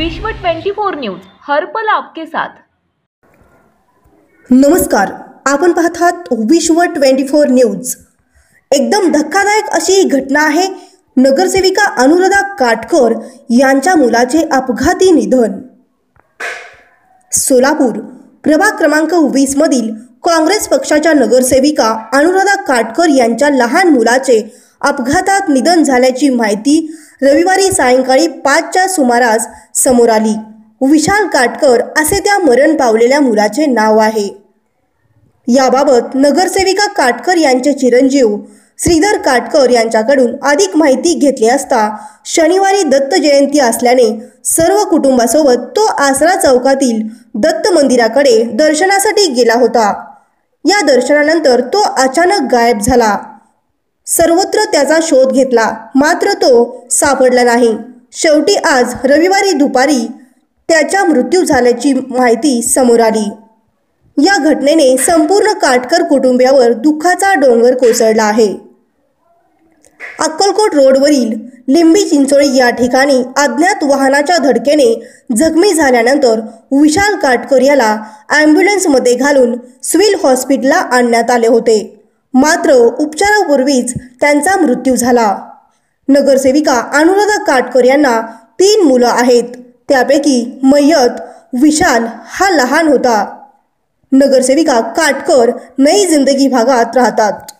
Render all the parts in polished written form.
विश्व 24 न्यूज हर पल आपके साथ। नमस्कार, आपण पाहत आहात विश्व 24 न्यूज। एकदम धक्कादायक अशी घटना आहे। नगरसेविका अनुराधा काटकर यांच्या मुलाचे अपघाती निधन। सोलापूर प्रभाग क्रमांक 20 मधील काँग्रेस पक्षाच्या नगरसेविका अनुराधा काटकर यांच्या लहान मुलाचे अपघातात निधन झाल्याची माहिती रविवारी सायंकाळी 5च्या सुमारास समोर आली। विशाल काटकर असे त्या मरण पावलेल्या मुलाचे नाव आहे। याबाबत नगरसेविका काटकर यांचे चिरंजीव श्रीधर काटकर यांच्याकडून अधिक माहिती घेतली असता शनिवारी दत्त जयंती असल्याने सर्व कुटुंबासोबत तो आसरा चौकातील दत्त मंदिराकडे दर्शनासाठी गेला होता। या दर्शनानंतर तो अचानक गायब झाला। सर्वत्र त्याचा शोध घेतला, मात्र तो सापडला नाही। शेवटी आज रविवारी दुपारी त्याचा मृत्यू झाल्याची माहिती समोर आली। या घटनेने संपूर्ण काटकर कुटुंबियावर दुःखाचा डोंगर कोसळला आहे। अक्कलकोट रोडवरील लिंबी चिंचोळी या ठिकाणी अज्ञात वाहनाच्या धडकेने जखमी झाल्यानंतर विशाल काटकर याला ॲम्ब्युलन्समध्ये घालून सिव्हिल हॉस्पिटलला आणण्यात आले होते, मात्र उपचारापूर्वीच त्यांचा मृत्यू झाला। नगरसेविका अनुराधा काटकर यांना 3 मुलं आहेत, त्यापैकी मयत विशाल हा लहान होता। नगरसेविका काटकर नई जिंदगी भागात राहतात।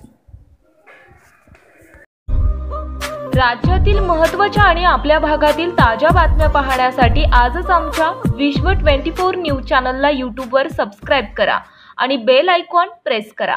राज्यातील महत्त्वाच्या आणि आपल्या भागातील ताज्या बातम्या पाहण्यासाठी आजच आमच्या विश्व 24 न्यूज चॅनलला YouTube वर सबस्क्राइब करा आणि बेल आयकॉन प्रेस करा।